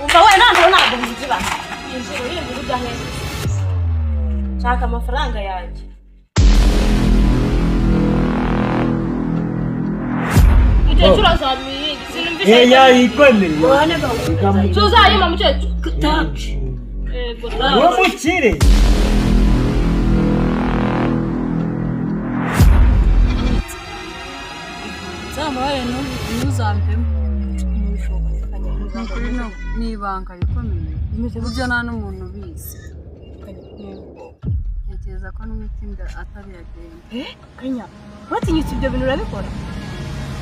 umva we ntabwo binjira injiro yindi ujya heza shaka amafaranga yanjye mukecuru azamiye sinumvise ya ikwemeye tuzayima mukecuru taci wo mukire Zamaye ntuzambemo n'ibanga rikomeye burya nta n'umuntu ubizi tekereza ko n'umutinda atari yagenda kanya watinyutse ibyo bintu urabikora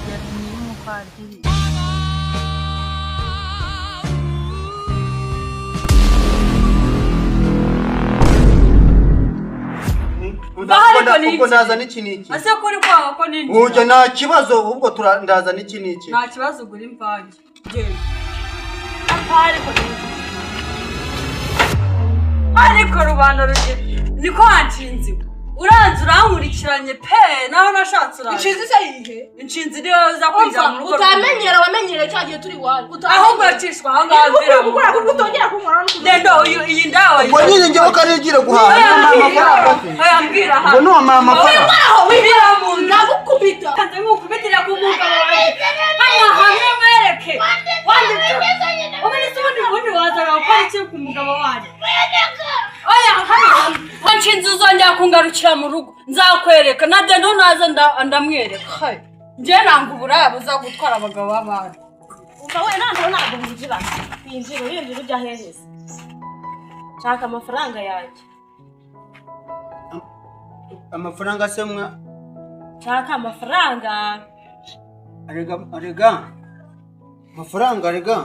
yatumye n'umupadiri ubwo ndaza n'iki n'iki ase kuri kwawe ko nini uje nta kibazo ubwo ndaza n'iki n'iki nta kibazo ugura imvange genda ariko rubanda rugero niko wanshinze uranze urankurikiranye pe naho nashatse uranze inshinzi se yihe inshinzi niyo za kwijya mu rugo utamenyera wamenyereye cyagiye turi wawe ahubwo yacishwa aho ngaho mbera gukora kuko utongera kunkora rero iyi ndawa ubwo nyine njyewe karigira guhaha aya mbwira aha ubwo no mama amafaranga aho wibira mu ndagukubita nze ngukubitira ku mugabo wanjye hano hamwe mwereke wanditse ubonetse ubundi wazaga gukora iki ku mugabo wanjye oya hano wanshinze uzongera kungarukira mu rugo nzakwereka nade ntunaze ndamwereka njye nanga uburaya buza gutwara abagabo b'abandi umva we ntabwo binjira injiro yindi ujya heza shaka amafaranga yanjye amafaranga se mwa shaka amafaranga arega amafaranga arega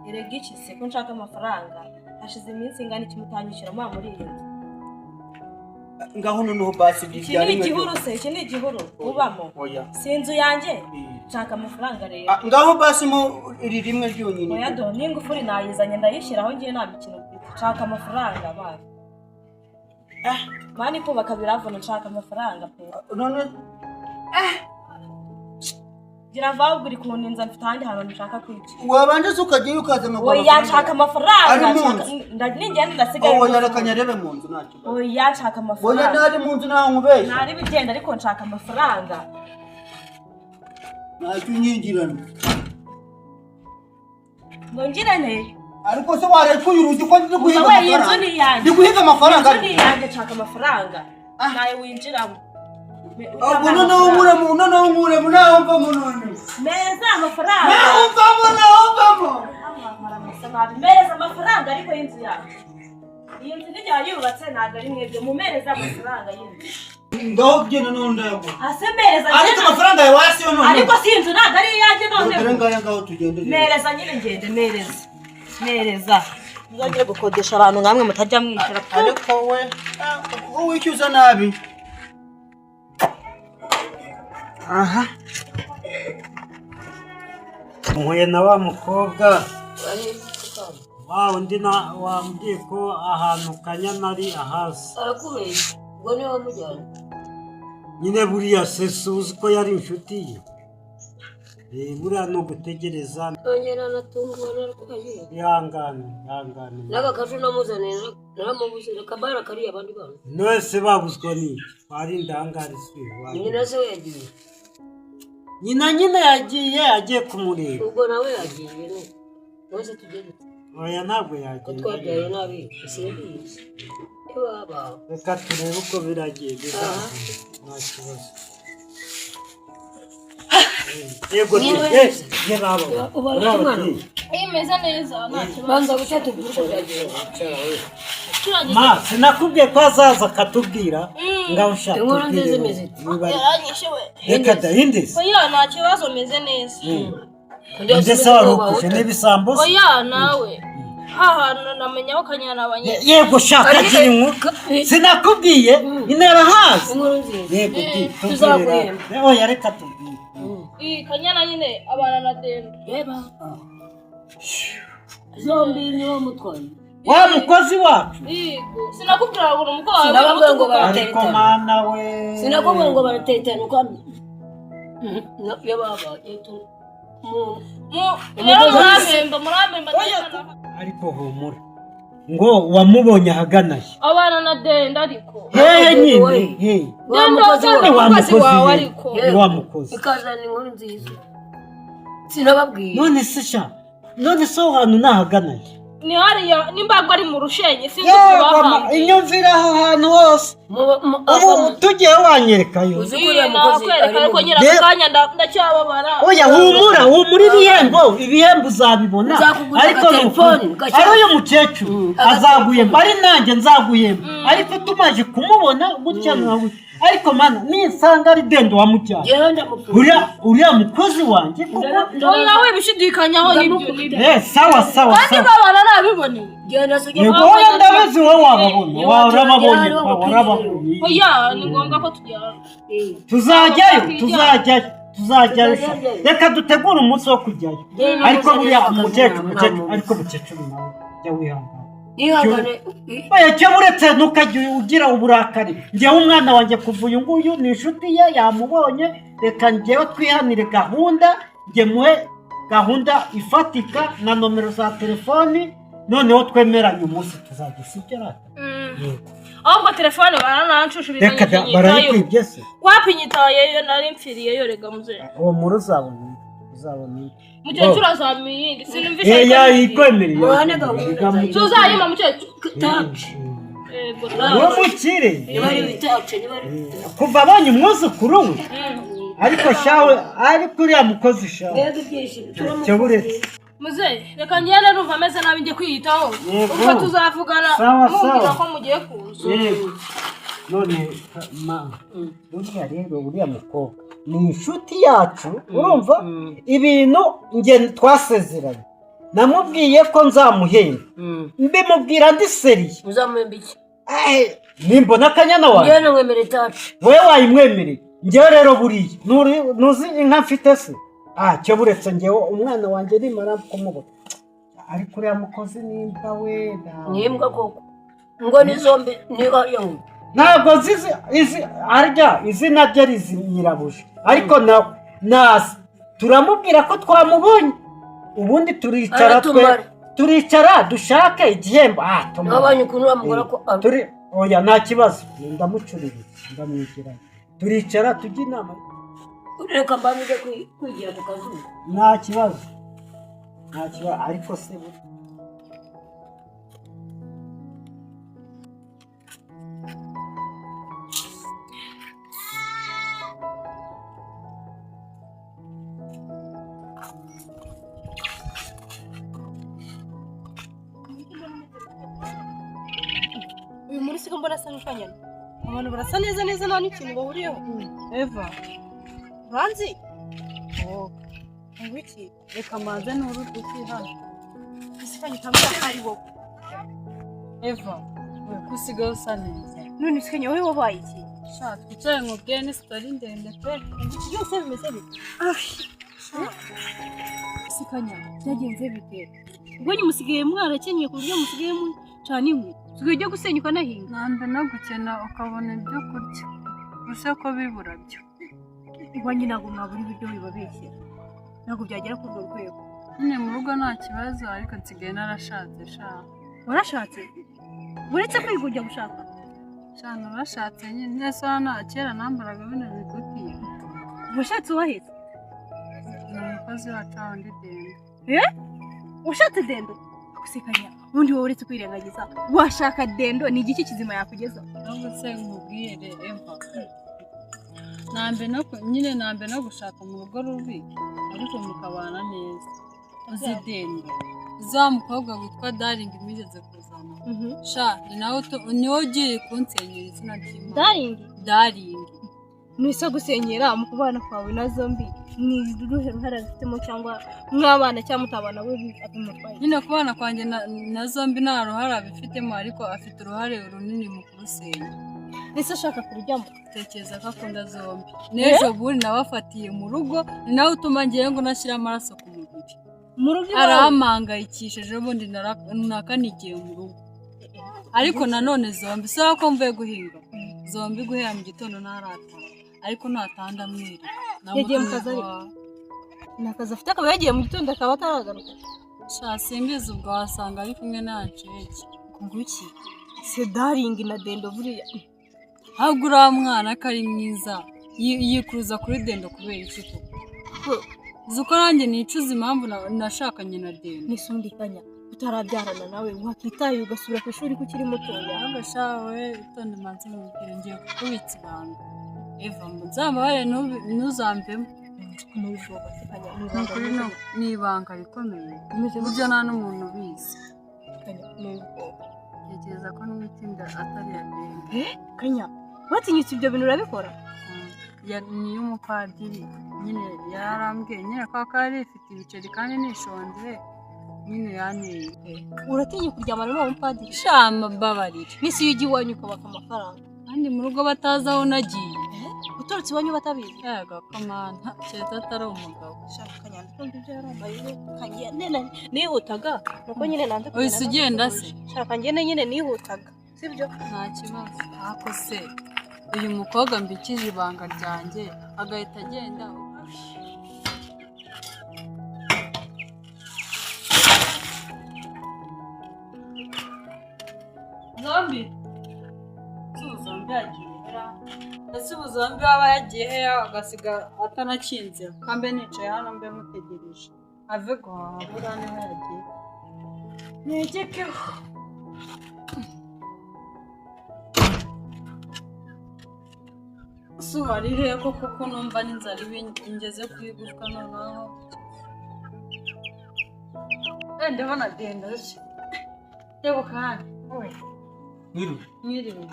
erega iki se ko nshaka amafaranga hashize iminsi ingana iki mutanyishyura mwa muri iyi nzu ngaho noneho basi iki ni igihuru se iki ni igihuru ubamo si inzu yanjye nshaka amafaranga rero ngaho basi mu iri rimwe ryonyine oya do n'ingufuri nayizanye ndayishyiraho ngiye nta mikino nshaka amafaranga bana mani kubaka biravuna nshaka amafaranga pe none gira vaho uri kuninza mfite ahandi hantu nshaka kwica wabanje se ukagiye ukaza amaguru oya nshaka amafaranga ningenda ndasigaye oya reka nyarebe mu nzu ntacyo oya nshaka amafaranga oya nari mu nzu naho nkubeshye nari bigenda ariko nshaka amafaranga ntacyo unyigirana ngo ngirane ariko se wareka uyu rugi ko ndi guhiga amafaranga ndi guhiga amafaranga inzu ni yanjye nshaka amafaranga nawe winjiramo ubwo noneho nkuremo naho mvamo none meza amafaranga naho mvamo meza amafaranga ariko y'inzu yacu iyi nzu nijya yubatse ntabwo ari mwebwe mumereza amafaranga y'inzu ngaho genda none ndayaguha ase mereza ariko amafaranga yawe wasiyo none ariko si inzu ntabwo ari iyanjye none dore ngaya ngaho tugende mereza nyine ngende mereza muzagire gukodesha abantu nkamwe mutajya mwishyura ariko we wishyuza nabi aha mpuye na wa mukobwa undi wambwiye ko ahantu Kanyana ari ahasi arakubeshya ubwo niwe wamujyanye nyine buriya se uzi ko yari inshuti ye buriya no gutegereza nongera natungwa narakukaje ihangane n'agakaje namuzanira naramubuze akabara kari abandi bantu nose babuzwa n'iki ari ndangari se nyina se yagiye nyina yagiye agiye kumureba ubwo nawe yagiye ne wese tugende oya ntabwo yagiye twajyaye nabi simbizi baba reka turebe uko biragiye nta kibazo yego ye baba imeze neza nta kibazo banza gushaka tugushoje ma sinakubwiye ko azaza akatubwira ngaho ushaka inkuru nziza imeze reka dahindise oya nta kibazo meze neza ndetse warukuje n'ibisambo oya nawe haha namenya ko Kanyana abanye yego shaka inkuru sinakubwiye intera hasi inkuru nziza yego tuzaguhemba oya reka tubwire Kanyana nyine abana na Dendo reba zombi niwo mutwaye wa mukozi wacu yego sinakubwira ngo umukobwa wawe sinababwira ngo ariko mana we sinakubwira ngo baratetana uko yo baba rero muramemba ariko humura ngo wamubonye ahagana he abana na denda ariko hehe nyine hehe Denda umukozi wawe ariko wa mukozi ikazana inkuru nziza sinababwiye none se aho hantu nahagana he ni hariya nimbago ari mu rushenye sinzi kubaha inyumvira aho hantu hose ubu tugiye wanyerekayo uzikuriye mukozi kwereka ko nyira akanya ndacyababara oya humura ibihembo uzabibona ariko telefone ariyo mukecuru azaguyemo ari nanjye nzaguyemo ariko tumaje kumubona gutya nawe ariko mana nisanga ari Dendo wamujyana uriya mukozi wanjye oya we bishidikanyaho ibyo sawa kandi babana nabiboneye yego oya ndabazi wowe wababonye warababonye oya ni ngombwa ko tuzajyayo reka dutegure umunsi wo kujyayo ariko buriya umukecuru nawe jya wihangana cyo buretse ntukajya ugira uburakari njyewe umwana wanjye kuva uyu nguyu ni inshuti ye yamubonye reka njyewe twihanire gahunda muhe gahunda ifatika na nomero za telefoni noneho twemeranye umunsi tuzajya sibyo ahubwo telefone barananshushubiza reka barayikwibye se wapinyitayeyo nari mpfiriyeyo rega muze uwo muri uzabona mukecuru azamiyingi sinumvisha yikwemereye tuzayima mukecuru uwo mukire kuva abonye umwuzukuru we ariko shawe ariko uriya mukozi shawe cyo buretse muze reka ngende numva ameze nabi njye kwiyitaho ubwo tuzavugana mubwira ko mugiye kuza none uriya mukobwa ni inshuti yacu urumva ibintu nge twasezeranye namubwiye ko nzamuhemba mbimubwira ndi seriye uzamuhemba iki nimbona akanyana wawe njyewe namwemereye itacu wowe wayimwemereye njyewe rero buriya ntuzi inka mfite se cyo buretse njyewe umwana wanjye nimara kumubona ariko uriya mukozi n'imbwa we n'imbwa koko ngo ni zombi niba yahumye ntabwo zizi arya izina rye rizi nyirabuja ariko nazi turamubwira ko twamubonye ubundi turicara dushake igihembo nabonye ukuntu bamubwira ko oya nta kibazo ndamucururiza ndamwigirayo turicara tujya inama reka mbamije kwigira ku kazuba nta kibazo ariko se uyu muri siko mbona asa n'ukanyana abantu barasa neza nta n'ikintu bahuriyeho Eva banzi ngwiki reka manze n'urudu hano isikanye tambira hari wowe Eva we kusigaye usa neza none isikanye wowe wabaye iki sha twicaye ngo bwene story ndende pe byose bimeze bite isikanye byagenze bite ubwo musigaye mwarakenyeye ku buryo musigaye cyane inkwi tujye gusenyuka nahinga namba no gukena ukabona ibyo kurya gusa ko bibura byo ubanye ntabwo mwabura ibiryo bibabeshye ntabwo byagera kuri urwo rwego nyine mu rugo nta kibazo ariko nsigaye narashatse sha warashatse uretse kwiga ujya gushaka sha narashatse nyine nese hano kera nambaraga bino bigutiye washatse uwaheze ni umukozi wacu wundi Dendo ushatse Dendo gusekanya ubundi wowe uretse kwirengagiza washaka Dendo ni igiki kizima yakugeza nubwo se nkubwire Eva nambe no gushaka mu rugo rubi ariko mukabana neza uzi Dendo za mukobwa witwa Darling imigeze kuzana sha niwo ugiye kunsenyera izina ry'Imana Darling nisa gusenyera mu kubana kwawe na zombi ni uruhe ruhare afitemo cyangwa mwabana cyangwa mutabana we atumutwaye nyine kubana kwanjye na zombi nta ruhare abifitemo ariko afite uruhare runini mu kurusenya nisa ashaka kurujyamo tekereza ko akunda zombi n'ejo bundi nabafatiye mu rugo ni nawe utuma ngiye ngo nashyire amaraso ku mubiri mu rugo arampangayikishije ubundi nakanigiye mu rugo ariko nanone zombi saba ko mvuye guhinga zombi guhera mu gitondo ntarata ariko ntatanda mwiri yagiye mu kazi ariko ni akazi afite akaba yagiye mu gitondo akaba ataragaruka sha simbizi ubwo wasanga ari kumwe n'anceke nguki se Darling na Dendo buriya ahubwo uriya mwana ko ari mwiza yikuruza kuri Dendo kubera iki koko uzi ko nanjye nicuza impamvu nashakanye na Dendo nisundikanya utarabyarana nawe wakitaye ugasubira ku ishuri ko ukiri mutoya ahubwo shawe utonde manze mubwire ngiye kukubitsa ibanga Eva muzambare ntuzambemo ni ibanga rikomeye burya nta n'umuntu ubizi tekereza ko n'umutinda atari yagenda kanya watinyutse ibyo bintu urabikora ni y'umupadiri nyine yarambwiye nyine ko ari ifite ibiceri kandi nishonje nyine yaneye uratinya kuryamana n'uwo mupadiri shama mbabarira n'isi iyo ugiye iwanyu ukabaka amafaranga kandi mu rugo batazi aho nagiye uturutse iwanyu batabizi yego komanda keretse atari umugabo shaka kanyanda kumva ibyo yarambaye kanyenda nihutaga nuko nyine nanze uhise ugenda se shaka ngene nyine nihutaga sibyo nta kibazo ariko se uyu mukobwa mbikije ibanga ryanjye agahita agenda zombi ese ubuzombi waba yagiye he agasiga atanakinze kambe nicaye hano mbe mutegereje ave guhaha buriya niho yagiye negekeho suba ari he koko numva n'inzara ingeze ku igufwa noneho ndabona Dendo yego kandi mwiriwe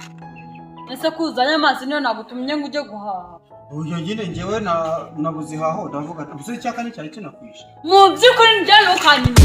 ese kuzanye amazi niyo nagutumye ngo ujye guhaha uyu nyine njyewe nabuze ihaho ndavuga gusa icyaka ni cyari kinakwishe mu by'ukuri njye ntukanyime